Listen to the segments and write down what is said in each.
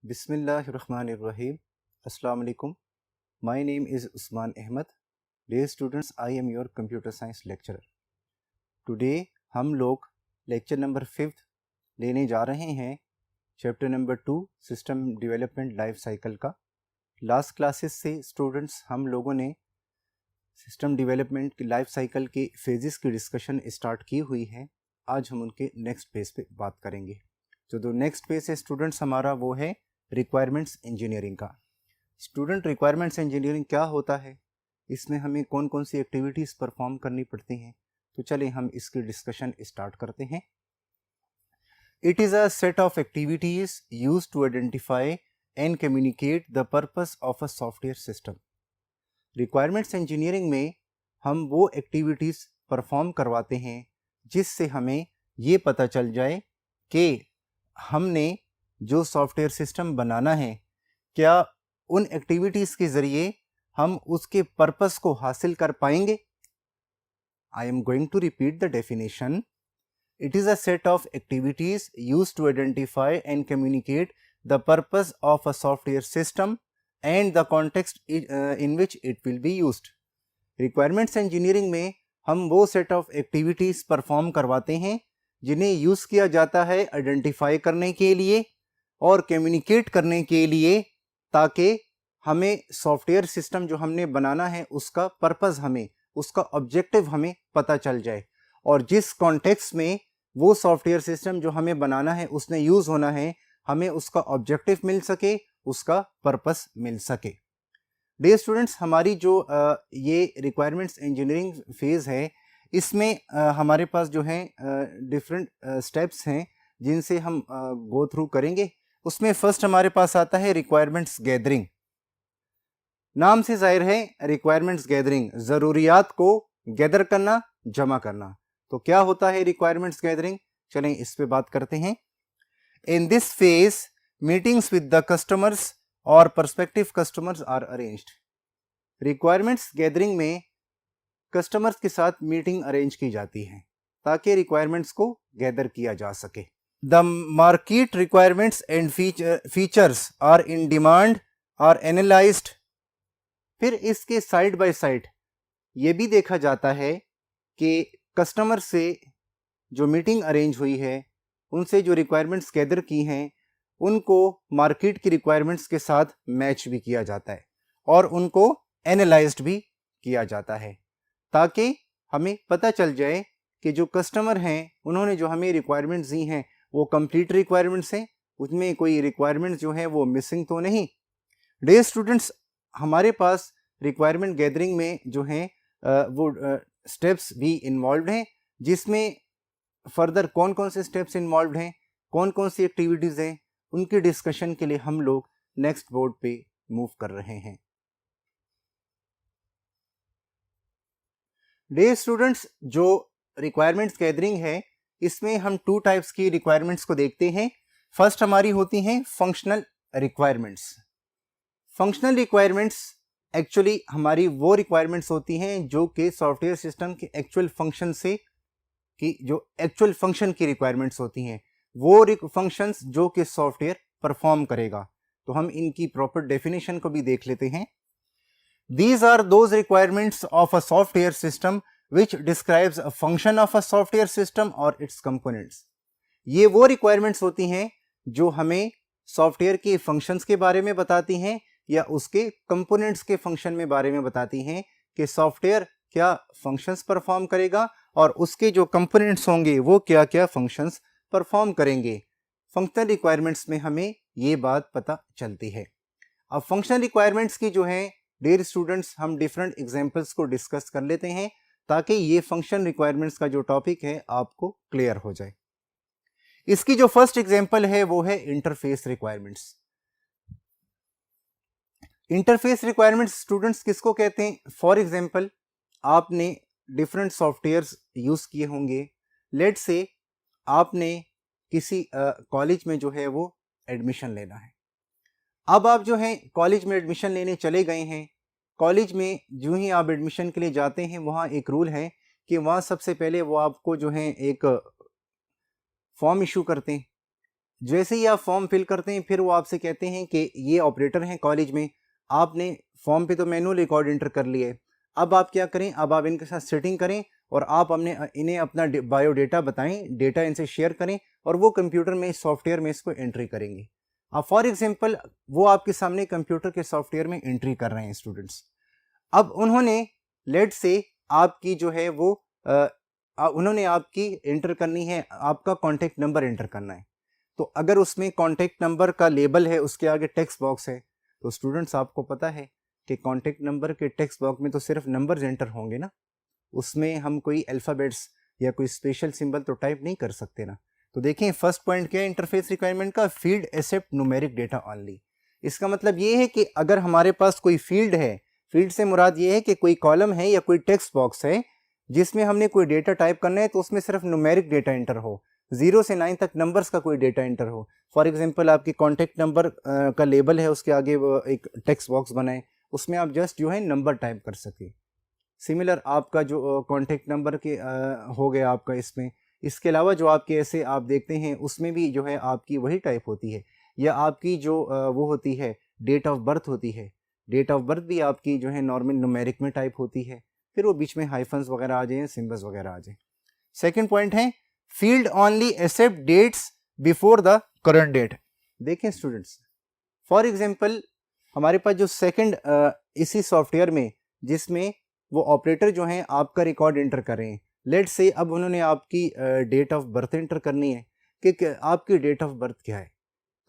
Bismillahirrahmanirrahim. Assalamu alaikum. My name is Usman Ahmed. Dear students, I am your computer science lecturer. Today हम लोग lecture number 5 लेने जा रहे हैं chapter number 2 system development life cycle का। Last classes से students हम लोगों ने सिस्टम डेवलपमेंट की लाइफ साइकिल के फेजेस की डिस्कशन स्टार्ट की हुई है। आज हम उनके नेक्स्ट पेज पे बात करेंगे। जो नेक्स्ट पेज है स्टूडेंट्स हमारा वो है रिक्वायरमेंट्स इंजीनियरिंग का। स्टूडेंट रिक्वायरमेंट्स इंजीनियरिंग क्या होता है, इसमें हमें कौन कौन सी एक्टिविटीज़ परफॉर्म करनी पड़ती हैं, तो चलिए हम इसकी डिस्कशन स्टार्ट करते हैं। It is a set of activities use to identify and communicate the purpose of a software system. Requirements engineering में हम वो एक्टिविटीज़ परफॉर्म करवाते हैं जिससे हमें ये पता चल जाए कि हमने जो सॉफ्टवेयर सिस्टम बनाना है, क्या उन एक्टिविटीज़ के ज़रिए हम उसके पर्पस को हासिल कर पाएंगे। I am going to repeat the definition. It is a set of activities use to identify and communicate the purpose of a software system and the context in which it will be used. Requirements engineering में हम वो set of activities perform करवाते हैं जिन्हें use किया जाता है identify करने के लिए और कम्युनिकेट करने के लिए, ताकि हमें सॉफ्टवेयर सिस्टम जो हमने बनाना है उसका पर्पस, हमें उसका ऑब्जेक्टिव हमें पता चल जाए, और जिस कॉन्टेक्स्ट में वो सॉफ्टवेयर सिस्टम जो हमें बनाना है उसने यूज़ होना है, हमें उसका ऑब्जेक्टिव मिल सके, उसका पर्पस मिल सके। डियर स्टूडेंट्स, हमारी जो ये रिक्वायरमेंट्स इंजीनियरिंग फेज़ है, इसमें हमारे पास जो है डिफरेंट स्टेप्स हैं जिनसे हम गो थ्रू करेंगे। उसमें फर्स्ट हमारे पास आता है रिक्वायरमेंट्स गैदरिंग। नाम से जाहिर है रिक्वायरमेंट्स गैदरिंग, ज़रूरियात को गैदर करना, जमा करना। तो क्या होता है रिक्वायरमेंट्स गैदरिंग, चलें इस पे बात करते हैं। In this phase meetings with the customers और perspective customers are arranged. Requirements gathering में कस्टमर्स के साथ मीटिंग अरेंज की जाती है ताकि रिक्वायरमेंट्स को गैदर किया जा सके। The market requirements and features are in demand are analysed. फिर इसके साइड बाय साइड ये भी देखा जाता है कि कस्टमर से जो मीटिंग अरेंज हुई है, उनसे जो रिक्वायरमेंट्स गैदर की हैं, उनको मार्केट की रिक्वायरमेंट्स के साथ मैच भी किया जाता है और उनको एनालाइज्ड भी किया जाता है, ताकि हमें पता चल जाए कि जो कस्टमर हैं उन्होंने जो हमें रिक्वायरमेंट्स दी हैं वो कंप्लीट रिक्वायरमेंट्स हैं, उसमें कोई रिक्वायरमेंट्स जो है वो मिसिंग तो नहीं। डियर स्टूडेंट्स, हमारे पास रिक्वायरमेंट गैदरिंग में जो हैं वो स्टेप्स भी इन्वॉल्व हैं, जिसमें फर्दर कौन कौन से स्टेप्स इन्वॉल्व हैं, कौन कौन सी एक्टिविटीज़ हैं, उनकी डिस्कशन के लिए हम लोग नेक्स्ट बोर्ड पे मूव कर रहे हैं। डियर स्टूडेंट्स, जो रिक्वायरमेंट्स गैदरिंग है इसमें हम टू टाइप्स की रिक्वायरमेंट्स को देखते हैं। फर्स्ट हमारी होती हैं functional requirements. Functional requirements actually हमारी वो रिक्वायरमेंट्स होती हैं जो कि सॉफ्टवेयर सिस्टम के एक्चुअल फंक्शन से की जो एक्चुअल फंक्शन की रिक्वायरमेंट्स होती हैं, वो फंक्शंस जो कि सॉफ्टवेयर परफॉर्म करेगा। तो हम इनकी प्रॉपर डेफिनेशन को भी देख लेते हैं। These are those requirements of a software system which describes a function of a software system or its components. ये वो requirements होती हैं जो हमें सॉफ्टवेयर के फंक्शंस के बारे में बताती हैं या उसके कंपोनेंट्स के फंक्शन में बारे में बताती हैं कि सॉफ्टवेयर क्या फंक्शंस परफॉर्म करेगा और उसके जो कंपोनेंट्स होंगे वो क्या क्या फंक्शंस परफॉर्म करेंगे। फंक्शनल रिक्वायरमेंट्स में हमें ये बात पता चलती है। अब फंक्शनल रिक्वायरमेंट्स की जो है डियर स्टूडेंट्स, हम डिफरेंट एग्जांपल्स को डिस्कस कर लेते हैं ताकि ये फंक्शन रिक्वायरमेंट्स का जो टॉपिक है आपको क्लियर हो जाए। इसकी जो फर्स्ट एग्जांपल है वो है interface requirements. Interface requirements students किसको कहते हैं? फॉर एग्जांपल, आपने डिफरेंट सॉफ्टवेयर्स यूज किए होंगे। लेट से आपने किसी कॉलेज में जो है वो एडमिशन लेना है। अब आप जो है कॉलेज में एडमिशन लेने चले गए हैं। कॉलेज में जो ही आप एडमिशन के लिए जाते हैं, वहाँ एक रूल है कि वहाँ सबसे पहले वो आपको जो है एक फॉर्म इशू करते हैं जैसे ही आप फॉर्म फिल करते हैं फिर वो आपसे कहते हैं कि ये ऑपरेटर हैं कॉलेज में, आपने फॉर्म पे तो मैनुअल रिकॉर्ड एंटर कर लिए, अब आप क्या करें, अब आप इनके साथ सेटिंग करें और आप इन्हें अपना बायोडेटा बताएं, डेटा इनसे शेयर करें और वो कंप्यूटर में सॉफ्टवेयर में इसको एंट्री करेंगे। अब फॉर एग्जांपल वो आपके सामने कंप्यूटर के सॉफ्टवेयर में एंट्री कर रहे हैं स्टूडेंट्स। अब उन्होंने लेट से आपकी जो है वो उन्होंने आपकी एंटर करनी है, आपका कॉन्टैक्ट नंबर एंटर करना है। तो अगर उसमें कॉन्टैक्ट नंबर का लेबल है, उसके आगे टेक्स्ट बॉक्स है, तो स्टूडेंट्स आपको पता है कि कॉन्टैक्ट नंबर के टेक्स्ट बॉक्स में तो सिर्फ नंबर्स एंटर होंगे ना, उसमें हम कोई अल्फ़ाबेट्स या कोई स्पेशल सिंबल तो टाइप नहीं कर सकते ना। तो देखें फर्स्ट पॉइंट क्या है इंटरफेस रिक्वायरमेंट का, field accept numeric data only. इसका मतलब ये है कि अगर हमारे पास कोई फील्ड है, फील्ड से मुराद ये है कि कोई कॉलम है या कोई टेक्स्ट बॉक्स है जिसमें हमने कोई डेटा टाइप करना है, तो उसमें सिर्फ न्यूमेरिक डेटा एंटर हो, 0 से 9 तक नंबर्स का कोई डेटा एंटर हो। फॉर एग्जांपल आपकी कॉन्टैक्ट नंबर का लेबल है, उसके आगे वो एक टेक्स्ट बॉक्स बनाए, उसमें आप जस्ट जो है नंबर टाइप कर सके। सिमिलर आपका जो कॉन्टैक्ट नंबर के हो गया आपका इसमें, इसके अलावा जो आपके ऐसे आप देखते हैं उसमें भी जो है आपकी वही टाइप होती है, या आपकी जो वो होती है डेट ऑफ बर्थ होती है, डेट ऑफ बर्थ भी आपकी जो है नॉर्मल न्यूमेरिक में टाइप होती है, फिर वो बीच में हाइफन्स वगैरह आ जाए, सिंबल्स वगैरह आ जाए। सेकेंड पॉइंट है field only accept dates before the current date. देखें स्टूडेंट्स, फॉर एग्जांपल हमारे पास जो सेकंड इसी सॉफ्टवेयर में जिसमें वो ऑपरेटर जो हैं आपका रिकॉर्ड एंटर कर रहे हैं, लेट से अब उन्होंने आपकी डेट ऑफ बर्थ एंटर करनी है कि आपकी डेट ऑफ बर्थ क्या है।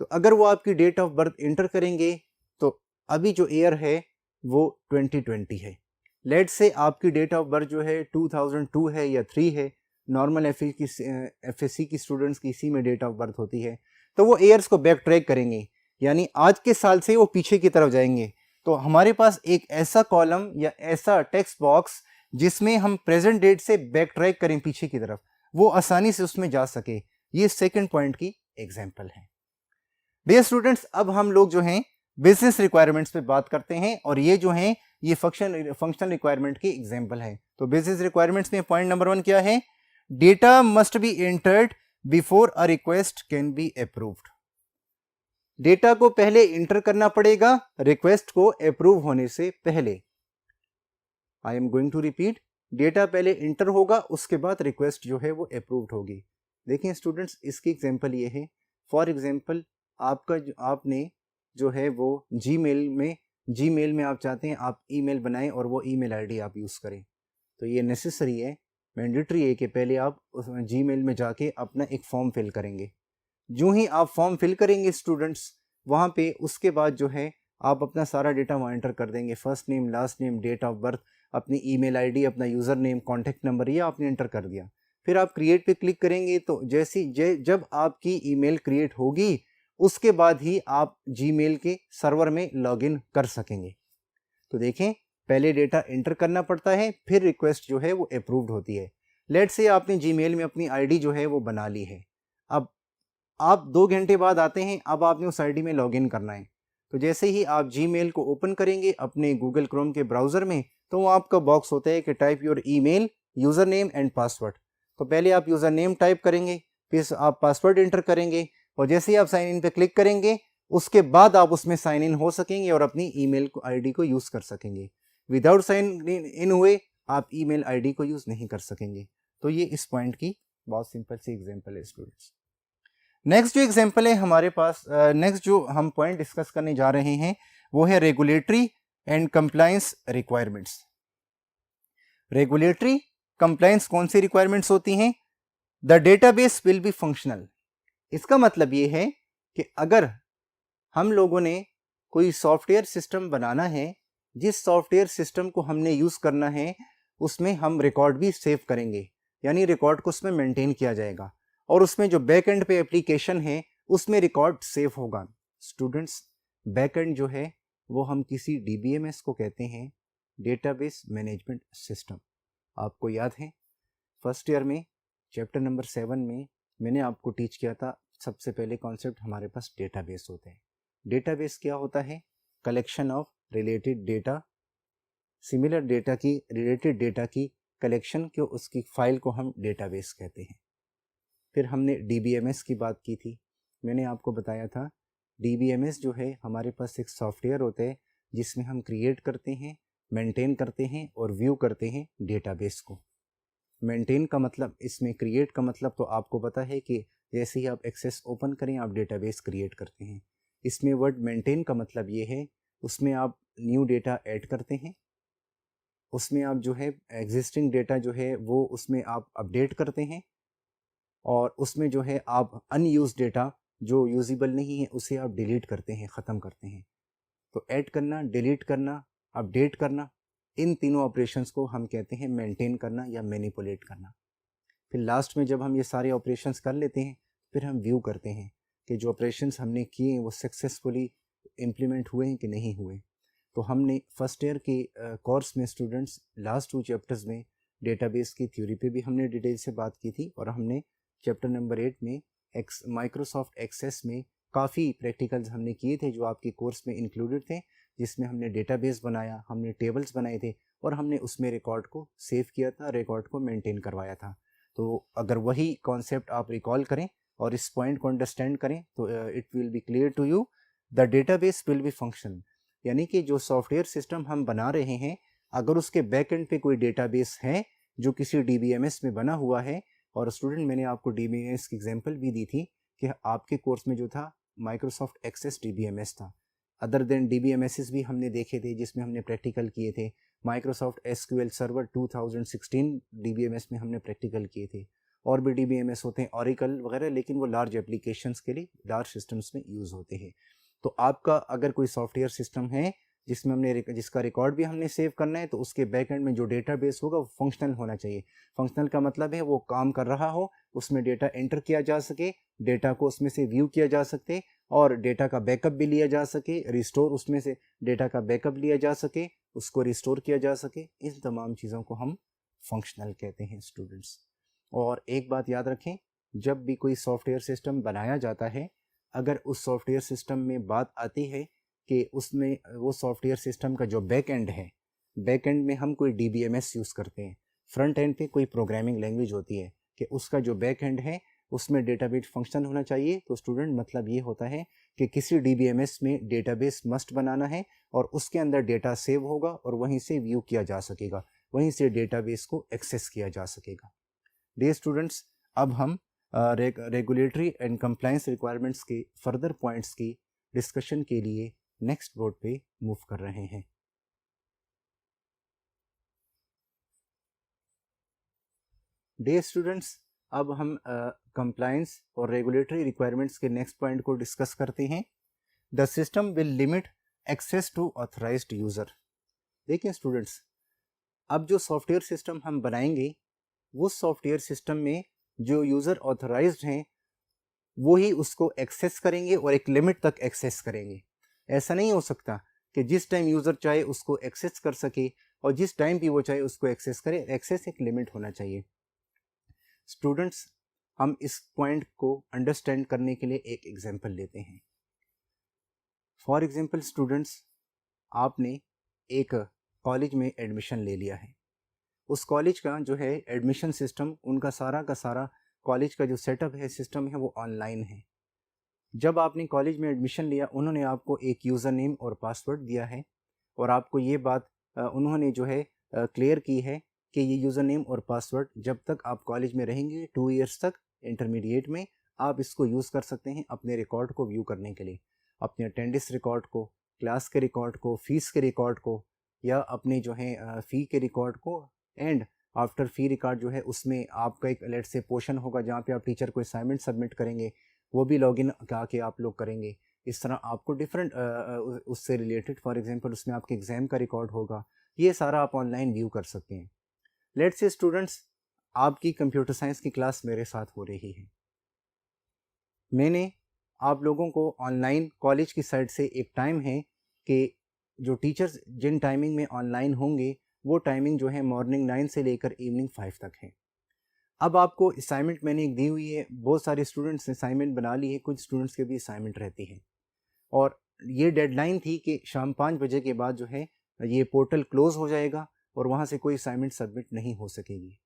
तो अगर वो आपकी डेट ऑफ बर्थ एंटर करेंगे तो अभी जो ईयर है वो 2020 है। लेट से आपकी डेट ऑफ बर्थ जो है 2002 है या 3 है, नॉर्मल एफएससी की स्टूडेंट्स की इसी में डेट ऑफ बर्थ होती है, तो वो ईयर्स को बैक ट्रैक करेंगे, यानी आज के साल से वो पीछे की तरफ जाएंगे। तो हमारे पास एक ऐसा कॉलम या ऐसा टेक्स्ट बॉक्स जिसमें हम प्रेजेंट डेट से बैक ट्रैक करें पीछे की तरफ, वो आसानी से उसमें जा सके, ये सेकंड पॉइंट की एग्जांपल है। डियर स्टूडेंट्स, अब हम लोग जो हैं बिजनेस रिक्वायरमेंट्स पे बात करते हैं, और ये जो हैं ये फंक्शनल रिक्वायरमेंट की एग्जांपल है। तो बिजनेस रिक्वायरमेंट्स में पॉइंट नंबर 1 क्या है, data must be entered before a request can be approved. Data को पहले इंटर करना पड़ेगा रिक्वेस्ट को अप्रूव होने से पहले। I am going to repeat, data पहले इंटर होगा, उसके बाद रिक्वेस्ट जो है वो अप्रूव्ड होगी। देखिए स्टूडेंट्स, इसकी एग्जांपल ये है, फॉर एग्जांपल आपने जो है वो जीमेल में आप चाहते हैं आप ईमेल बनाएं और वो ईमेल आईडी आप यूज़ करें, तो ये नेसेसरी है, मैंडेटरी है कि पहले आप उस जीमेल में जाके अपना एक फॉर्म फिल करेंगे। जो ही आप फॉर्म फिल करेंगे स्टूडेंट्स, वहाँ पे उसके बाद जो है आप अपना सारा डेटा वहाँ एंटर कर देंगे, first name, last name, date of birth, अपनी ईमेल आईडी, अपना यूज़र नेम, कॉन्टैक्ट नंबर, ये आपने एंटर कर दिया। फिर आप क्रिएट पे क्लिक करेंगे, तो जब आपकी ईमेल क्रिएट होगी उसके बाद ही आप जीमेल के सर्वर में लॉगिन कर सकेंगे। तो देखें, पहले डेटा एंटर करना पड़ता है, फिर रिक्वेस्ट जो है वो अप्रूव्ड होती है। लेट्स से आपने जीमेल में अपनी आईडी जो है वो बना ली है, अब आप 2 घंटे बाद आते हैं, अब आपने उस आईडी में लॉगिन करना है। तो जैसे ही आप जीमेल को ओपन करेंगे अपने गूगल क्रोम के ब्राउज़र में, तो वो आपका बॉक्स होता है कि type your email, user name and password. तो पहले आप यूज़र नेम टाइप करेंगे, फिर आप पासवर्ड एंटर करेंगे, और जैसे ही आप साइन इन पे क्लिक करेंगे उसके बाद आप उसमें साइन इन हो सकेंगे और अपनी ईमेल आईडी को यूज़ कर सकेंगे। विदाउट साइन इन हुए आप ईमेल आईडी को यूज़ नहीं कर सकेंगे। तो ये इस पॉइंट की बहुत सिंपल सी एग्जांपल है स्टूडेंट्स। नेक्स्ट जो एग्जांपल है हमारे पास, नेक्स्ट जो हम पॉइंट डिस्कस करने जा रहे हैं वो है regulatory and compliance requirements. Regulatory compliance कौन सी रिक्वायरमेंट्स होती हैं, the database will be functional. इसका मतलब ये है कि अगर हम लोगों ने कोई सॉफ्टवेयर सिस्टम बनाना है, जिस सॉफ्टवेयर सिस्टम को हमने यूज़ करना है उसमें हम रिकॉर्ड भी सेव करेंगे, यानी रिकॉर्ड को उसमें मेंटेन किया जाएगा, और उसमें जो बैक एंड पे एप्लीकेशन है उसमें रिकॉर्ड सेव होगा। स्टूडेंट्स, बैक एंड जो है वो हम किसी DBMS को कहते हैं, डेटाबेस मैनेजमेंट सिस्टम। आपको याद है फर्स्ट ईयर में चैप्टर नंबर 7 में मैंने आपको टीच किया था, सबसे पहले कॉन्सेप्ट हमारे पास डेटाबेस होता है। डेटाबेस क्या होता है, collection of related data, similar data की, रिलेटेड डेटा की कलेक्शन को, उसकी फाइल को हम डेटाबेस कहते हैं। फिर हमने DBMS की बात की थी, मैंने आपको बताया था DBMS जो है हमारे पास एक सॉफ्टवेयर होता है जिसमें हम क्रिएट करते हैं, मेंटेन करते हैं और व्यू करते हैं डेटाबेस को। मेंटेन का मतलब, इसमें क्रिएट का मतलब तो आपको पता है कि जैसे ही आप एक्सेस ओपन करें आप डेटाबेस क्रिएट करते हैं। इसमें वर्ड मेंटेन का मतलब ये है उसमें आप न्यू डेटा ऐड करते हैं, उसमें आप जो है एग्जिस्टिंग डेटा जो है वो उसमें आप अपडेट करते हैं, और उसमें जो है आप अनयूज डेटा जो यूजेबल नहीं है उसे आप डिलीट करते हैं, ख़त्म करते हैं। तो ऐड करना, डिलीट करना, अपडेट करना, इन तीनों ऑपरेशंस को हम कहते हैं मेंटेन करना या मैनिपुलेट करना। फिर लास्ट में जब हम ये सारे ऑपरेशंस कर लेते हैं फिर हम व्यू करते हैं कि जो ऑपरेशंस हमने किए वो सक्सेसफुली इम्प्लीमेंट हुए हैं कि नहीं हुए। तो हमने फर्स्ट ईयर के कोर्स में स्टूडेंट्स लास्ट 2 चैप्टर्स में डेटाबेस की थ्योरी पे भी हमने डिटेल से बात की थी, और हमने चैप्टर नंबर 8 में माइक्रोसॉफ्ट एक्सेस में काफ़ी प्रैक्टिकल्स हमने किए थे जो आपके कोर्स में इंक्लूडेड थे, जिसमें हमने डेटाबेस बनाया, हमने टेबल्स बनाए थे और हमने उसमें रिकॉर्ड को सेव किया था, रिकॉर्ड को मेंटेन करवाया था। तो अगर वही कॉन्सेप्ट आप रिकॉल करें और इस पॉइंट को अंडरस्टैंड करें तो it will be clear to you the database will be function. यानी कि जो सॉफ्टवेयर सिस्टम हम बना रहे हैं अगर उसके बैक एंड पे कोई डेटाबेस है जो किसी DBMS में बना हुआ है, और स्टूडेंट मैंने आपको DBMS की एग्जांपल भी दी थी कि आपके कोर्स में जो था माइक्रोसॉफ्ट एक्सेस DBMS था। अदर देन DBMS भी हमने देखे थे जिसमें हमने प्रैक्टिकल किए थे। माइक्रोसॉफ्ट SQL सर्वर 2016 DBMS में हमने प्रैक्टिकल किए थे। और भी DBMS होते हैं, ऑरिकल वगैरह, लेकिन वो लार्ज एप्लीकेशंस के लिए लार्ज सिस्टम्स में यूज़ होते हैं। तो आपका अगर कोई सॉफ्टवेयर सिस्टम है जिसमें जिसका रिकॉर्ड भी हमने सेव करना है तो उसके बैक एंड में जो डेटाबेस होगा वो फंक्शनल होना चाहिए। फंक्शनल का मतलब है वो काम कर रहा हो, उसमें डेटा एंटर किया जा सके, डेटा को उसमें से व्यू किया जा सके और डेटा का बैकअप भी लिया जा सके, रिस्टोर उसमें से डेटा का बैकअप लिया जा सके, उसको रिस्टोर किया जा सके। इन तमाम चीज़ों को हम फंक्शनल कहते हैं स्टूडेंट्स। और एक बात याद रखें, जब भी कोई सॉफ्टवेयर सिस्टम बनाया जाता है अगर उस सॉफ्टवेयर सिस्टम में बात आती है कि उसमें वो सॉफ्टवेयर सिस्टम का जो बैक एंड है, बैक एंड में हम कोई DBMS यूज़ करते हैं, फ्रंट एंड पे कोई प्रोग्रामिंग लैंग्वेज होती है, कि उसका जो बैक एंड है उसमें डेटाबेस फंक्शन होना चाहिए। तो स्टूडेंट मतलब ये होता है कि किसी DBMS में डेटाबेस मस्ट बनाना है और उसके अंदर डेटा सेव होगा और वहीं से व्यू किया जा सकेगा, वहीं से डेटाबेस को एक्सेस किया जा सकेगा। डियर स्टूडेंट्स, अब हम रेगुलेटरी एंड कंप्लायंस रिक्वायरमेंट्स के फर्दर पॉइंट्स की डिस्कशन के लिए नेक्स्ट बोर्ड पे मूव कर रहे हैं। डियर स्टूडेंट्स, अब हम कंप्लायंस और रेगुलेटरी रिक्वायरमेंट्स के नेक्स्ट पॉइंट को डिस्कस करते हैं। The system will limit access to authorised user. देखिए स्टूडेंट्स, अब जो सॉफ्टवेयर सिस्टम हम बनाएंगे वो सॉफ्टवेयर सिस्टम में जो यूज़र ऑथराइज्ड हैं वो ही उसको एक्सेस करेंगे और एक लिमिट तक एक्सेस करेंगे। ऐसा नहीं हो सकता कि जिस टाइम यूज़र चाहे उसको एक्सेस कर सके और जिस टाइम भी वो चाहे उसको एक्सेस करे। एक्सेस एक लिमिट होना चाहिए। स्टूडेंट्स, हम इस पॉइंट को अंडरस्टैंड करने के लिए एक एग्जांपल लेते हैं। फॉर एग्जांपल स्टूडेंट्स, आपने एक कॉलेज में एडमिशन ले लिया है। उस कॉलेज का जो है एडमिशन सिस्टम, उनका सारा का सारा कॉलेज का जो सेटअप है, सिस्टम है, वो ऑनलाइन है। जब आपने कॉलेज में एडमिशन लिया उन्होंने आपको एक यूज़र नेम और पासवर्ड दिया है और आपको ये बात उन्होंने जो है क्लियर की है कि ये यूज़र नेम और पासवर्ड जब तक आप कॉलेज में रहेंगे 2 इयर्स तक, इंटरमीडिएट में, आप इसको यूज़ कर सकते हैं अपने रिकॉर्ड को व्यू करने के लिए, अपने अटेंडेंस रिकॉर्ड को, क्लास के रिकॉर्ड को, फीस के रिकॉर्ड को, या अपने जो है फ़ी के रिकॉर्ड को। एंड आफ्टर फ़ी रिकॉर्ड जो है उसमें आपका एक लेट से पोर्शन होगा जहाँ पे आप टीचर को असाइनमेंट सबमिट करेंगे, वो भी लॉगिन आके आप लोग करेंगे। इस तरह आपको डिफरेंट उससे रिलेटेड, फॉर एग्जांपल उसमें आपके एग्ज़ाम का रिकॉर्ड होगा, ये सारा आप ऑनलाइन व्यू कर सकते हैं। लेट्स से स्टूडेंट्स, आपकी कंप्यूटर साइंस की क्लास मेरे साथ हो रही है। मैंने आप लोगों को ऑनलाइन कॉलेज की साइड से एक टाइम है कि जो टीचर्स जिन टाइमिंग में ऑनलाइन होंगे वो टाइमिंग जो है मॉर्निंग 9 से लेकर इवनिंग 5 तक है। अब आपको असाइनमेंट मैंने एक दी हुई है, बहुत सारे स्टूडेंट्स ने असाइनमेंट बना ली है, कुछ स्टूडेंट्स के भी असाइनमेंट रहती है, और ये डेडलाइन थी कि शाम 5 बजे के बाद जो है ये पोर्टल क्लोज़ हो जाएगा और वहाँ से कोई असाइनमेंट सबमिट नहीं हो सकेगी।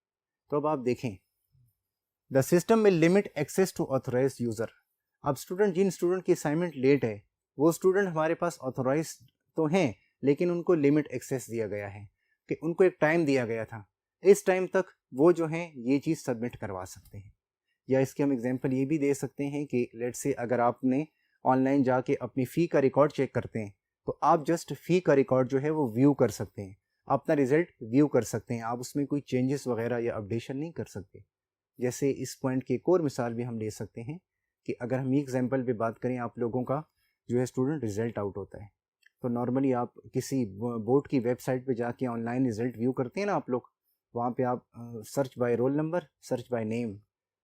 तो अब आप देखें, the system will limit access to authorised user. अब जिन स्टूडेंट की असाइनमेंट लेट है वो स्टूडेंट हमारे पास ऑथोराइज तो हैं, लेकिन उनको लिमिट एक्सेस दिया गया है कि उनको एक टाइम दिया गया था, इस टाइम तक वो जो हैं ये चीज़ सबमिट करवा सकते हैं। या इसके हम एग्जांपल ये भी दे सकते हैं कि लेट्स से अगर आपने ऑनलाइन जाके अपनी फ़ी का रिकॉर्ड चेक करते हैं तो आप जस्ट फ़ी का रिकॉर्ड जो है वो व्यू कर सकते हैं, अपना रिजल्ट व्यू कर सकते हैं, आप उसमें कोई चेंजेस वगैरह या अपडेशन नहीं कर सकते। जैसे इस पॉइंट की एक और मिसाल भी हम ले सकते हैं कि अगर हम एग्जाम्पल पे बात करें, आप लोगों का जो है स्टूडेंट रिजल्ट आउट होता है तो नॉर्मली आप किसी बोर्ड की वेबसाइट पे जाके ऑनलाइन रिजल्ट व्यू करते हैं ना आप लोग, वहाँ पे आप search by roll number, search by name,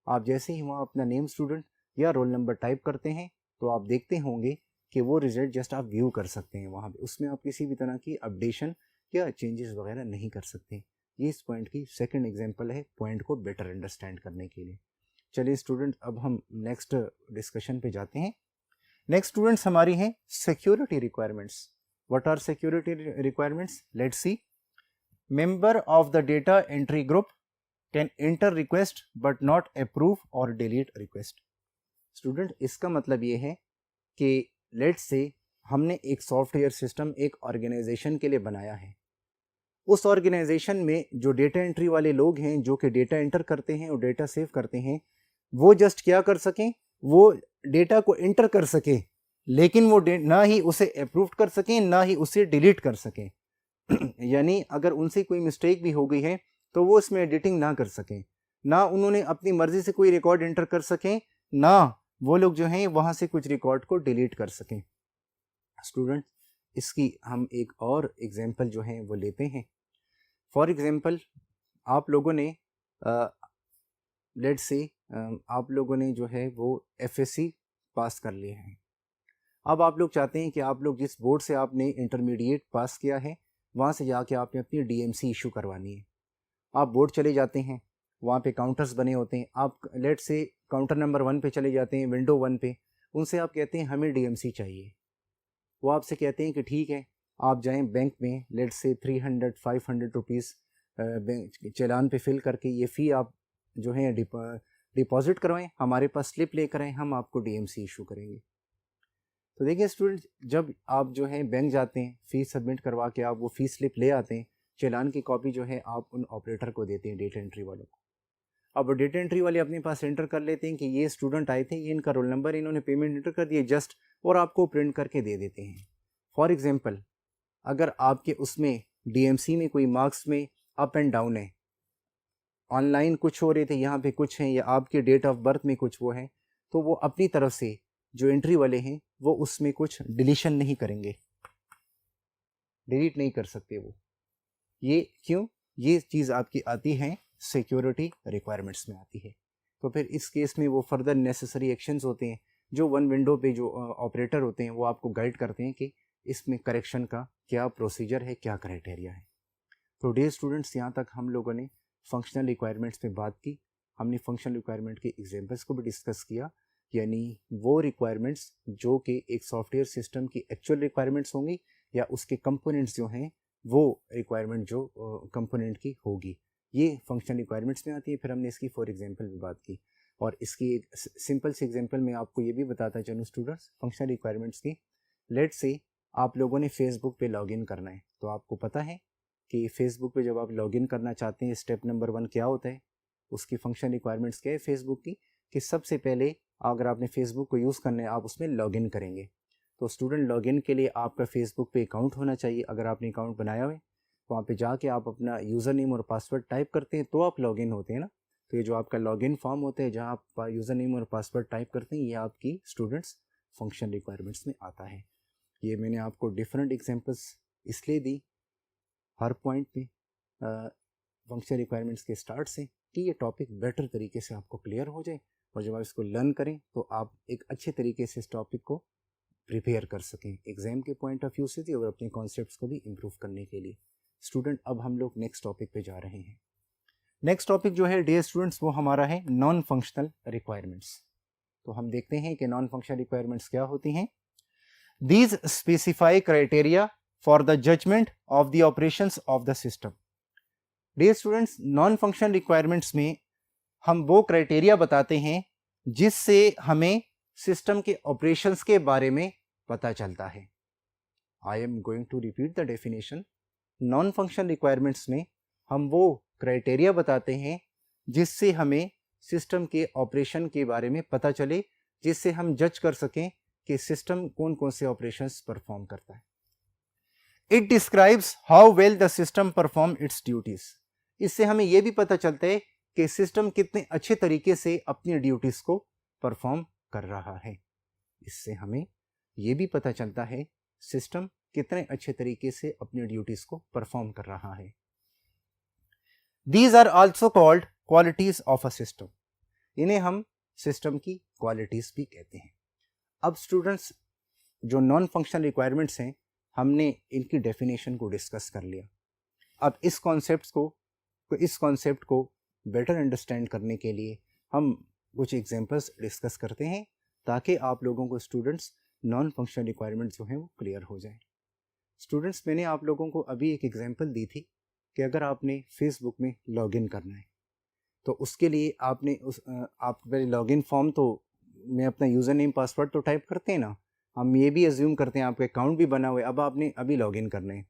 आप जैसे ही वहाँ अपना नेम स्टूडेंट या रोल नंबर टाइप करते हैं तो आप देखते होंगे कि वो रिजल्ट जस्ट आप व्यू कर सकते हैं वहाँ पे, उसमें आप किसी भी तरह की अपडेशन या चेंजेस वगैरह नहीं कर सकते। ये इस पॉइंट की सेकंड एग्जांपल है पॉइंट को बेटर अंडरस्टैंड करने के लिए। चलिए स्टूडेंट अब हम नेक्स्ट डिस्कशन पे जाते हैं। नेक्स्ट स्टूडेंट्स हमारी हैं security requirements. What are security requirements? Let's see. Member of the data entry group can enter request but not approve और डिलीट रिक्वेस्ट। स्टूडेंट इसका मतलब ये है कि लेट्स से हमने एक सॉफ्टवेयर सिस्टम एक ऑर्गेनाइजेशन के लिए बनाया है, उस ऑर्गेनाइजेशन में जो डेटा एंट्री वाले लोग हैं जो कि डेटा एंटर करते हैं और डेटा सेव करते हैं, वो जस्ट क्या कर सकें, वो डेटा को एंटर कर सकें, लेकिन वो ना ही उसे अप्रूव कर सकें ना ही उसे डिलीट कर सकें। यानी अगर उनसे कोई मिस्टेक भी हो गई है तो वो इसमें एडिटिंग ना कर सकें, ना उन्होंने अपनी मर्जी से कोई रिकॉर्ड एंटर कर सकें, ना वो लोग जो हैं वहाँ से कुछ रिकॉर्ड को डिलीट कर सकें। स्टूडेंट इसकी हम एक और एग्जांपल जो है वो लेते हैं। फॉर एग्जांपल आप लोगों ने लेट्स से आप लोगों ने जो है वो FSC पास कर लिए हैं। अब आप लोग चाहते हैं कि आप लोग जिस बोर्ड से आपने इंटरमीडिएट पास किया है वहाँ से जाके आपने अपनी DMC इशू करवानी है। आप बोर्ड चले जाते हैं, वहाँ पे काउंटर्स बने होते हैं, आप लेट से काउंटर नंबर 1 पे चले जाते हैं, विंडो 1 पे, उनसे आप कहते हैं हमें DMC चाहिए। वो आपसे कहते हैं कि ठीक है आप जाएं बैंक में, लेट से 300-500 रुपीज़ चालान पे फिल करके ये फ़ी आप जो है डिपॉजिट करवाएं, हमारे पास स्लिप लेकर आएँ, हम आपको DMC इशू करेंगे। तो देखिए स्टूडेंट, जब आप जो है बैंक जाते हैं, फ़ीस सबमिट करवा के आप वो फ़ीस स्लिप ले आते हैं, चालान की कॉपी जो है आप उन ऑपरेटर को देते हैं, डेटा एंट्री वालों को। अब डेटा एंट्री वाले अपने पास एंटर कर लेते हैं कि ये स्टूडेंट आए थे, ये इनका रोल नंबर, इन्होंने पेमेंट एंटर कर दिए जस्ट, और आपको प्रिंट करके दे देते हैं। फॉर एग्जांपल अगर आपके उसमें DMC में कोई मार्क्स में अप एंड डाउन है, ऑनलाइन कुछ हो रहे थे यहाँ पे कुछ हैं, या आपके डेट ऑफ बर्थ में कुछ वो है, तो वो अपनी तरफ से जो एंट्री वाले हैं वो उसमें कुछ डिलीशन नहीं करेंगे, डिलीट नहीं कर सकते वो। ये क्यों? ये चीज़ आपकी आती है सिक्योरिटी रिक्वायरमेंट्स में आती है। तो फिर इस केस में वो फर्दर नेसेसरी एक्शंस होते हैं जो वन विंडो पे जो ऑपरेटर होते हैं वो आपको गाइड करते हैं कि इसमें करेक्शन का क्या प्रोसीजर है, क्या क्राइटेरिया है। तो डियर स्टूडेंट्स, यहाँ तक हम लोगों ने फंक्शनल रिक्वायरमेंट्स पे बात की, हमने फंक्शनल रिक्वायरमेंट के एग्जाम्पल्स को भी डिस्कस किया, यानी वो रिक्वायरमेंट्स जो कि एक सॉफ्टवेयर सिस्टम की एक्चुअल रिक्वायरमेंट्स होंगी या उसके कंपोनेंट्स जो हैं वो रिक्वायरमेंट जो कंपोनेंट की होगी, ये फंक्शनल रिक्वायरमेंट्स में आती है। फिर हमने इसकी फॉर एग्जांपल भी बात की, और इसकी एक सिंपल सी एग्जांपल मैं आपको ये भी बताता चलूँ स्टूडेंट्स फंक्शनल रिक्वायरमेंट्स की। लेट्स से आप लोगों ने फेसबुक पे लॉगिन करना है, तो आपको पता है कि फेसबुक पे जब आप लॉगिन करना चाहते हैं स्टेप नंबर 1 क्या होता है, उसकी फंक्शन रिक्वायरमेंट्स क्या है फेसबुक की, कि सबसे पहले अगर आपने फेसबुक को यूज़ करना है आप उसमें लॉगिन करेंगे। तो स्टूडेंट लॉगिन के लिए आपका फेसबुक पे अकाउंट होना चाहिए। अगर आपने अकाउंट बनाया हुआ है वहाँ पे जाके आप अपना यूज़र नेम और पासवर्ड टाइप करते हैं तो आप लॉगिन होते हैं ना। तो ये जो आपका लॉगिन फॉर्म होता है जहाँ आप यूज़र नेम और पासवर्ड टाइप करते हैं, ये आपकी स्टूडेंट्स फंक्शन रिक्वायरमेंट्स में आता है। ये मैंने आपको डिफरेंट एग्जांपल्स इसलिए दी हर पॉइंट पे फंक्शन रिक्वायरमेंट्स के स्टार्ट से कि ये टॉपिक बेटर तरीके से आपको क्लियर हो जाए, और जब आप इसको लर्न करें तो आप एक अच्छे तरीके से इस टॉपिक को प्रिपेयर कर सकें एग्जाम के पॉइंट ऑफ व्यू से भी और अपने कॉन्सेप्ट्स को भी इम्प्रूव करने के लिए। स्टूडेंट अब हम लोग नेक्स्ट टॉपिक पे जा रहे हैं। नेक्स्ट टॉपिक जो है डियर स्टूडेंट्स वो हमारा है नॉन फंक्शनल रिक्वायरमेंट्स। तो हम देखते हैं कि नॉन फंक्शनल रिक्वायरमेंट्स क्या होती हैं। These specify criteria for the judgement of the operations of the system. Dear students, non functional requirements में हम वो क्राइटेरिया बताते हैं जिससे हमें सिस्टम के ऑपरेशंस के बारे में पता चलता है। I am going to repeat the definition. Non functional requirements में हम वो क्राइटेरिया बताते हैं जिससे हमें सिस्टम के ऑपरेशन के बारे में पता चले, जिससे हम जज कर सकें कि सिस्टम कौन कौन से ऑपरेशंस परफॉर्म करता है। It describes how well the system perform it's duties. इससे हमें यह भी पता चलता है कि सिस्टम कितने अच्छे तरीके से अपनी ड्यूटीज को परफॉर्म कर रहा है। इससे हमें यह भी पता चलता है सिस्टम कितने अच्छे तरीके से अपनी ड्यूटीज को परफॉर्म कर रहा है। These are also called qualities of a system। इन्हें हम सिस्टम की क्वालिटीज भी कहते हैं। अब स्टूडेंट्स, जो नॉन फंक्शनल रिक्वायरमेंट्स हैं, हमने इनकी डेफिनेशन को डिस्कस कर लिया। अब इस कॉन्सेप्ट को बेटर अंडरस्टैंड करने के लिए हम कुछ एग्जांपल्स डिस्कस करते हैं, ताकि आप लोगों को स्टूडेंट्स नॉन फंक्शनल रिक्वायरमेंट्स जो हैं वो क्लियर हो जाएं। स्टूडेंट्स, मैंने आप लोगों को अभी एक एग्जांपल दी थी कि अगर आपने फेसबुक में लॉगिन करना है तो उसके लिए आपने आप पहले लॉगिन फॉर्म तो में अपना यूज़र नेम पासवर्ड तो टाइप करते हैं ना। हम ये भी अज्यूम करते हैं आपका अकाउंट भी बना हुआ है, अब आपने अभी लॉगिन करना है।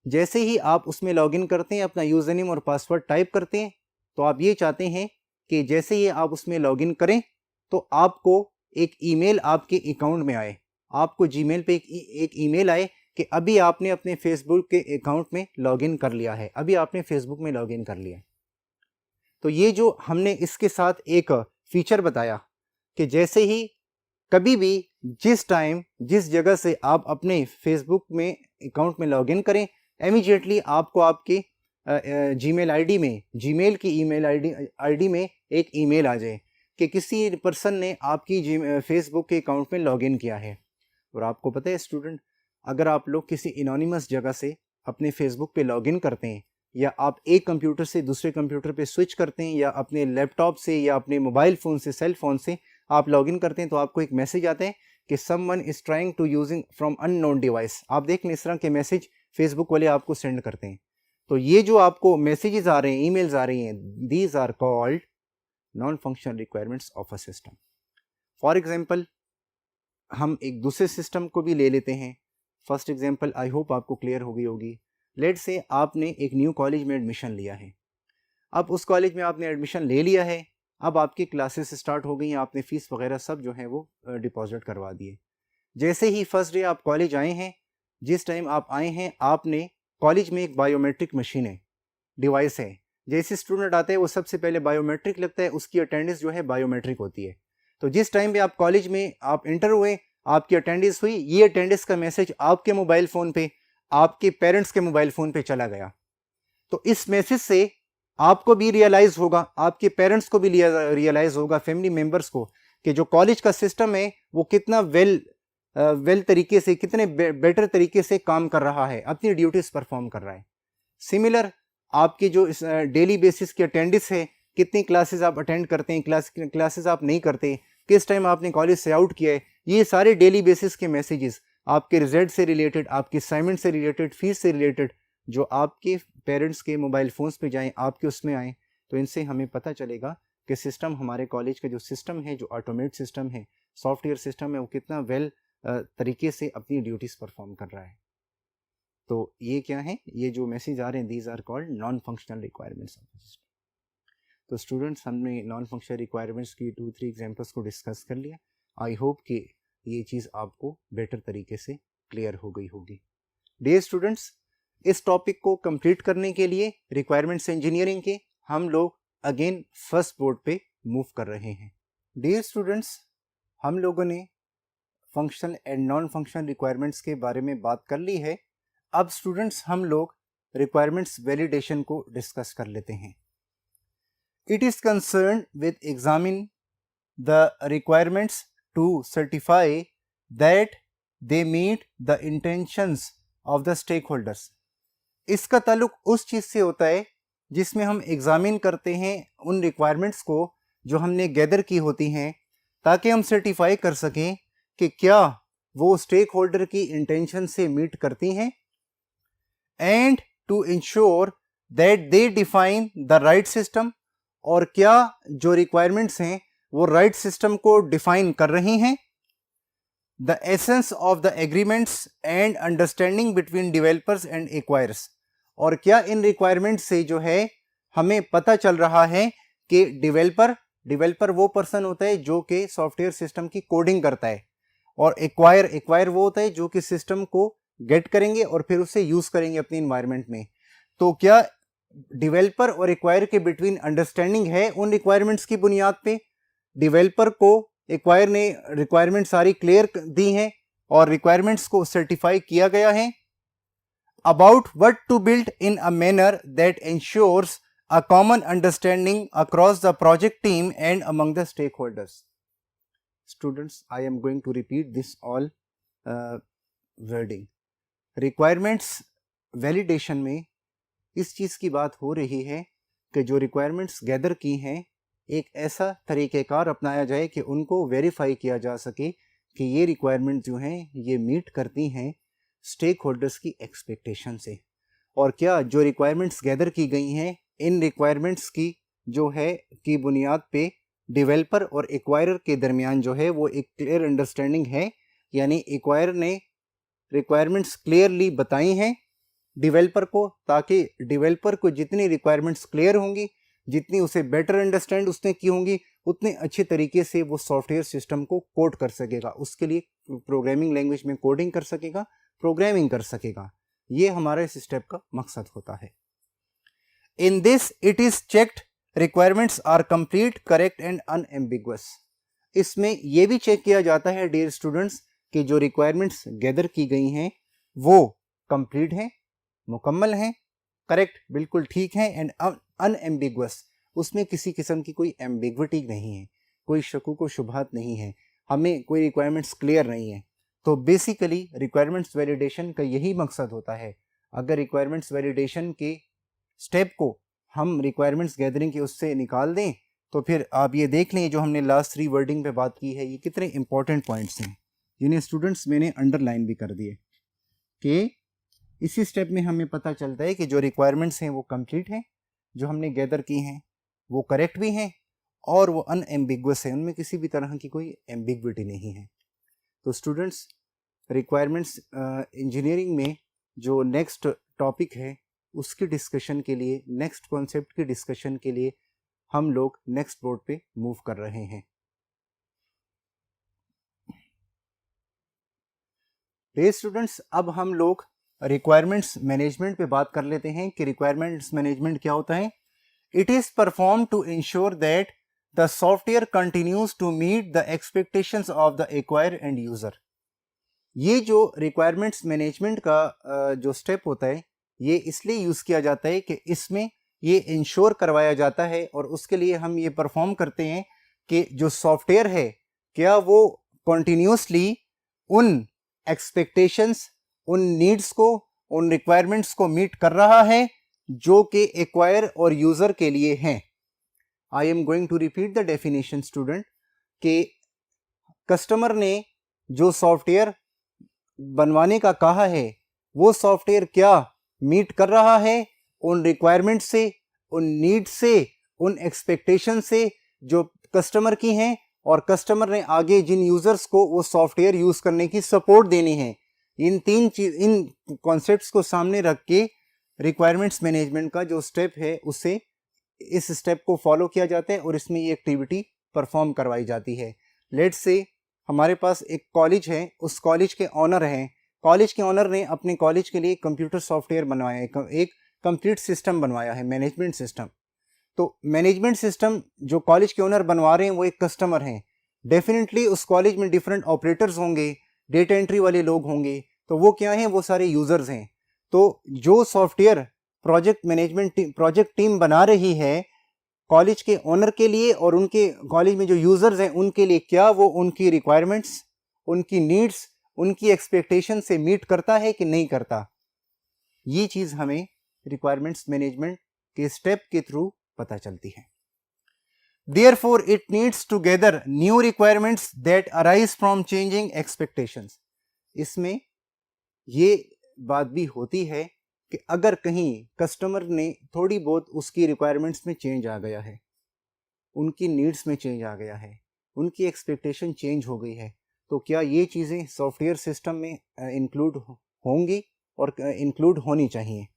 जैसे ही आप उसमें लॉगिन करते हैं, अपना यूज़र नेम और पासवर्ड टाइप करते हैं, तो आप ये चाहते हैं कि जैसे ही आप उसमें लॉगिन करें तो आपको एक ईमेल आपके अकाउंट में आए, आपको जीमेल पे एक ईमेल आए कि अभी आपने अपने फेसबुक के अकाउंट में लॉगिन कर लिया है, अभी आपने फेसबुक में लॉगिन कर लिया है। तो ये जो हमने इसके साथ एक फीचर बताया कि जैसे ही कभी भी जिस टाइम जिस जगह से आप अपने फेसबुक में अकाउंट में लॉगिन करें, इमीडिएटली आपको आपके जीमेल आईडी में, जीमेल की ईमेल आईडी में एक ईमेल आ जाए कि किसी पर्सन ने आपकी फेसबुक के अकाउंट में लॉगिन किया है। और आपको पता है स्टूडेंट, अगर आप लोग किसी इनोनिमस जगह से अपने फेसबुक पे लॉगिन करते हैं, या आप एक कंप्यूटर से दूसरे कंप्यूटर पे स्विच करते हैं, या अपने लैपटॉप से या अपने मोबाइल फ़ोन से, सेल फ़ोन से आप लॉगिन करते हैं, तो आपको एक मैसेज आता है कि someone is trying to using from unknown device. आप देख लें, इस तरह के मैसेज फेसबुक वाले आपको सेंड करते हैं। तो ये जो आपको मैसेजेस आ रहे हैं, ईमेल्स आ रही हैं, these are called non functional requirements of a system. For example, हम एक दूसरे सिस्टम को भी ले लेते हैं। फर्स्ट एग्जाम्पल आई होप आपको क्लियर हो गई होगी। लेट से आपने एक न्यू कॉलेज में एडमिशन लिया है। अब उस कॉलेज में आपने एडमिशन ले लिया है, अब आपकी क्लासेस स्टार्ट हो गई हैं, आपने फ़ीस वगैरह सब जो है वो डिपॉजिट करवा दिए। जैसे ही फर्स्ट डे आप कॉलेज आए हैं, जिस टाइम आप आए हैं, आपने कॉलेज में एक बायोमेट्रिक मशीन है, डिवाइस है। जैसे स्टूडेंट आते हैं वो सबसे पहले बायोमेट्रिक लगता है, उसकी अटेंडेंस जो है बायोमेट्रिक होती है। तो जिस टाइम पे आप कॉलेज में आप इंटर हुए, आपकी अटेंडेंस हुई, ये अटेंडेंस का मैसेज आपके मोबाइल फ़ोन पे, आपके पेरेंट्स के मोबाइल फ़ोन पे चला गया। तो इस मैसेज से आपको भी रियलाइज़ होगा, आपके पेरेंट्स को भी रियलाइज़ होगा, फैमिली मेम्बर्स को, कि जो कॉलेज का सिस्टम है वो कितना वेल तरीके से, कितने बेटर तरीके से काम कर रहा है, अपनी ड्यूटीज़ परफॉर्म कर रहा है। सिमिलर आपकी जो डेली बेसिस की अटेंडेंस है, कितनी क्लासेस आप अटेंड करते हैं, क्लासेस आप नहीं करते, किस टाइम आपने कॉलेज से आउट किया है, ये सारे डेली बेसिस के मैसेजेस आपके रिजल्ट से रिलेटेड, आपके असाइनमेंट से रिलेटेड, फीस से रिलेटेड, जो आपके पेरेंट्स के मोबाइल फ़ोन्स पे जाएं, आपके उसमें आएँ, तो इनसे हमें पता चलेगा कि सिस्टम, हमारे कॉलेज का जो सिस्टम है, जो ऑटोमेट सिस्टम है, सॉफ्टवेयर सिस्टम है, वो कितना वेल तरीके से अपनी ड्यूटीज़ परफॉर्म कर रहा है। तो ये क्या है, ये जो मैसेज आ रहे हैं, these are called non functional requirements of the system. तो स्टूडेंट्स, हमने नॉन फंक्शनल रिक्वायरमेंट्स की 2-3 एग्जांपल्स को डिस्कस कर लिया। आई होप कि ये चीज़ आपको बेटर तरीके से क्लियर हो गई होगी। डियर स्टूडेंट्स, इस टॉपिक को कंप्लीट करने के लिए रिक्वायरमेंट्स इंजीनियरिंग के हम लोग अगेन फर्स्ट बोर्ड पे मूव कर रहे हैं। डियर स्टूडेंट्स, हम लोगों ने functional and non functional requirements के बारे में बात कर ली है। अब स्टूडेंट्स, हम लोग रिक्वायरमेंट्स वैलिडेशन को डिस्कस कर लेते हैं। It is concern with examine the requirements to certify that they meet the intentions of the stakeholders. इसका ताल्लुक उस चीज़ से होता है जिसमें हम एग्जामिन करते हैं उन रिक्वायरमेंट्स को जो हमने गैदर की होती हैं, ताकि हम सर्टिफाई कर सकें कि क्या वो स्टेक होल्डर की इंटेंशन से मीट करती हैं, and to ensure that they define the right system, और क्या जो रिक्वायरमेंट्स हैं वो राइट सिस्टम को डिफाइन कर रही हैं। The essence of the agreements and understanding between developers and acquires, और क्या इन रिक्वायरमेंट से जो है हमें पता चल रहा है कि डेवलपर वो पर्सन होता है जो कि सॉफ्टवेयर सिस्टम की कोडिंग करता है, और एक्वायर वो होता है जो कि सिस्टम को गेट करेंगे और फिर उसे यूज करेंगे अपनी इन्वायरमेंट में। तो क्या डेवलपर और एक्वायर के बिटवीन अंडरस्टैंडिंग है उन रिक्वायरमेंट्स की बुनियाद पे? डेवलपर को एक्वायर ने रिक्वायरमेंट सारी क्लियर दी हैं और रिक्वायरमेंट्स को सर्टिफाई किया गया है। About what to build in a manner that ensures a common understanding across the project team and among the stakeholders. Students, I am going to repeat this all wording. Requirements validation में इस चीज़ की बात हो रही है कि जो requirements gather की हैं एक ऐसा तरीक़ेकार अपनाया जाए कि उनको वेरीफाई किया जा सके कि ये requirement जो हैं ये मीट करती हैं stakeholders की expectation से, और क्या जो requirements gather की गई हैं इन रिक्वायरमेंट्स की जो है की बुनियाद पे डेवलपर और एक्वायरर के दरमियान जो है वो एक क्लियर अंडरस्टैंडिंग है, यानी एक्वायर ने रिक्वायरमेंट्स क्लियरली बताई हैं डेवलपर को, ताकि डेवलपर को जितनी रिक्वायरमेंट्स क्लियर होंगी, जितनी उसे बेटर अंडरस्टैंड उसने की होंगी, उतने अच्छे तरीके से वो सॉफ्टवेयर सिस्टम को कोड कर सकेगा, उसके लिए प्रोग्रामिंग लैंग्वेज में कोडिंग कर सकेगा, प्रोग्रामिंग कर सकेगा। ये हमारा इस स्टेप का मकसद होता है। In this, it is checked requirements are complete, correct and unambiguous. इसमें यह भी चेक किया जाता है डियर स्टूडेंट्स कि जो रिक्वायरमेंट्स गैदर की गई हैं वो कंप्लीट हैं, मुकम्मल हैं, करेक्ट बिल्कुल ठीक हैं, एंड अनएम्बिगुअस, उसमें किसी किस्म की कोई एम्बिग्विटी नहीं है, कोई शकूक व शुबहात नहीं है, हमें कोई रिक्वायरमेंट्स क्लियर नहीं है। तो बेसिकली रिक्वायरमेंट्स वैलिडेशन का यही मकसद होता है। अगर रिक्वायरमेंट्स वैलिडेशन के स्टेप को हम रिक्वायरमेंट्स गैदरिंग के उससे निकाल दें तो फिर आप ये देख लें जो हमने लास्ट 3 वर्डिंग पे बात की है ये कितने इंपॉर्टेंट पॉइंट्स हैं, जिन्हें स्टूडेंट्स मैंने अंडरलाइन भी कर दिए कि इसी स्टेप में हमें पता चलता है कि जो रिक्वायरमेंट्स हैं वो कंप्लीट हैं, जो हमने गैदर की हैं वो करेक्ट भी हैं और वो अनएम्बिगुअस है, उनमें किसी भी तरह की कोई एम्बिग्विटी नहीं है। तो स्टूडेंट्स, रिक्वायरमेंट्स इंजीनियरिंग में जो नेक्स्ट टॉपिक है उसकी डिस्कशन के लिए, नेक्स्ट कॉन्सेप्ट की डिस्कशन के लिए हम लोग नेक्स्ट बोर्ड पे मूव कर रहे हैं। स्टूडेंट्स, अब हम लोग रिक्वायरमेंट्स मैनेजमेंट पे बात कर लेते हैं कि रिक्वायरमेंट्स मैनेजमेंट क्या होता है। It is perform to ensure that the software continues to meet the expectations of the acquire and user. ये जो रिक्वायरमेंट्स मैनेजमेंट का जो स्टेप होता है ये इसलिए यूज किया जाता है कि इसमें ये इंश्योर करवाया जाता है और उसके लिए हम ये परफॉर्म करते हैं कि जो सॉफ्टवेयर है क्या वो कॉन्टिन्यूसली उन एक्सपेक्टेशंस, उन नीड्स को, उन रिक्वायरमेंट्स को मीट कर रहा है जो कि एक्वायर और यूजर के लिए हैं। I am going to repeat the definition student, कि कस्टमर ने जो सॉफ्टवेयर बनवाने का कहा है वो सॉफ्टवेयर क्या मीट कर रहा है उन रिक्वायरमेंट से, उन नीड से, उन एक्सपेक्टेशन से जो कस्टमर की हैं, और कस्टमर ने आगे जिन यूजर्स को वो सॉफ्टवेयर यूज करने की सपोर्ट देनी है। इन कॉन्सेप्ट्स को सामने रख के रिक्वायरमेंट्स मैनेजमेंट का जो स्टेप है उसे इस स्टेप को फॉलो किया जाता है और इसमें ये एक्टिविटी परफॉर्म करवाई जाती है। लेट्स से हमारे पास एक कॉलेज है, उस कॉलेज के ऑनर हैं, कॉलेज के ऑनर ने अपने कॉलेज के लिए कंप्यूटर सॉफ्टवेयर बनवाया है, एक कंप्लीट सिस्टम बनवाया है, मैनेजमेंट सिस्टम। तो मैनेजमेंट सिस्टम जो कॉलेज के ओनर बनवा रहे हैं वो एक कस्टमर हैं। डेफिनेटली उस कॉलेज में डिफरेंट ऑपरेटर्स होंगे, डेटा एंट्री वाले लोग होंगे, तो वो क्या हैं, वो सारे यूजर्स हैं। तो जो सॉफ्टवेयर प्रोजेक्ट टीम बना रही है कॉलेज के ओनर के लिए और उनके कॉलेज में जो यूजर्स हैं उनके लिए, क्या वो उनकी रिक्वायरमेंट्स, उनकी नीड्स, उनकी एक्सपेक्टेशन से मीट करता है कि नहीं करता, ये चीज हमें रिक्वायरमेंट्स मैनेजमेंट के स्टेप के थ्रू पता चलती है। Therefore, it needs to gather new requirements that arise from changing expectations. इसमें ये बात भी होती है कि अगर कहीं कस्टमर ने थोड़ी बहुत उसकी रिक्वायरमेंट्स में चेंज आ गया है, उनकी नीड्स में चेंज आ गया है, उनकी एक्सपेक्टेशन चेंज हो गई है, तो क्या ये चीज़ें सॉफ्टवेयर सिस्टम में इंक्लूड होंगी और इंक्लूड होनी चाहिए।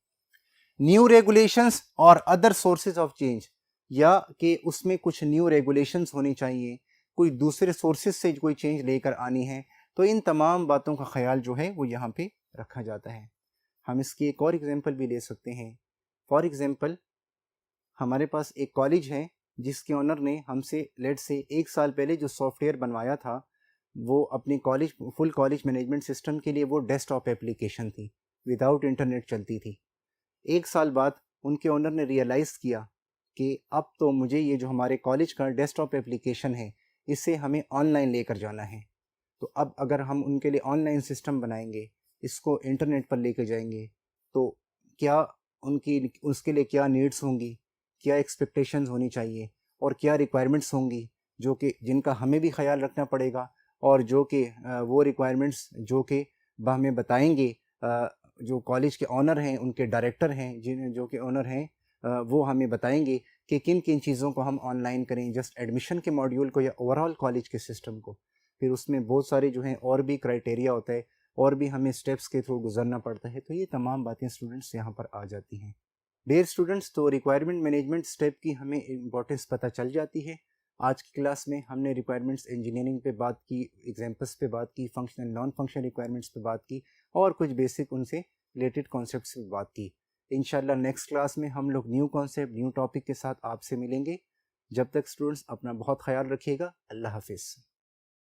न्यू रेगुलेशंस और अदर सोर्सेज ऑफ चेंज, या कि उसमें कुछ न्यू रेगुलेशंस होनी चाहिए, कोई दूसरे सोर्सेज से कोई चेंज लेकर आनी है, तो इन तमाम बातों का ख्याल जो है वो यहाँ पे रखा जाता है। हम इसकी एक और एग्जांपल भी ले सकते हैं। फॉर एग्जांपल, हमारे पास एक कॉलेज है जिसके ओनर ने हमसे लेट से 1 साल पहले जो सॉफ्टवेयर बनवाया था, वो अपनी college full college management system के लिए वो डेस्कटॉप एप्लीकेशन थी, विदाउट इंटरनेट चलती थी। 1 साल बाद उनके ओनर ने रियलाइज़ किया कि अब तो मुझे ये जो हमारे कॉलेज का डेस्कटॉप एप्लीकेशन है इसे हमें ऑनलाइन लेकर जाना है। तो अब अगर हम उनके लिए ऑनलाइन सिस्टम बनाएंगे, इसको इंटरनेट पर लेकर जाएंगे, तो क्या उनकी उसके लिए क्या नीड्स होंगी, क्या एक्सपेक्टेशंस होनी चाहिए और क्या रिक्वायरमेंट्स होंगी, जो कि जिनका हमें भी ख्याल रखना पड़ेगा, और जो कि वो रिक्वायरमेंट्स जो कि हमें बताएंगे जो कॉलेज के ऑनर हैं, उनके डायरेक्टर हैं, जिन जो कि ऑनर हैं, वो हमें बताएंगे कि किन किन चीज़ों को हम ऑनलाइन करें, जस्ट एडमिशन के मॉड्यूल को या ओवरऑल कॉलेज के सिस्टम को। फिर उसमें बहुत सारे जो हैं और भी क्राइटेरिया होता है, और भी हमें स्टेप्स के थ्रू गुजरना पड़ता है, तो ये तमाम बातें स्टूडेंट्स यहाँ पर आ जाती हैं। डियर स्टूडेंट्स, तो रिक्वायरमेंट मैनेजमेंट स्टेप की हमें इम्पोर्टेंस पता चल जाती है। आज की क्लास में हमने रिक्वायरमेंट्स इंजीनियरिंग पे बात की, एग्जाम्पल्स पे बात की, फंक्शनल नॉन फंक्शनल रिक्वायरमेंट्स पे बात की, और कुछ बेसिक उनसे रिलेटेड कॉन्सेप्ट्स पे बात की। इंशाल्लाह नेक्स्ट क्लास में हम लोग न्यू कॉन्सेप्ट, न्यू टॉपिक के साथ आपसे मिलेंगे। जब तक स्टूडेंट्स अपना बहुत ख्याल रखिएगा। अल्लाह हाफिज़।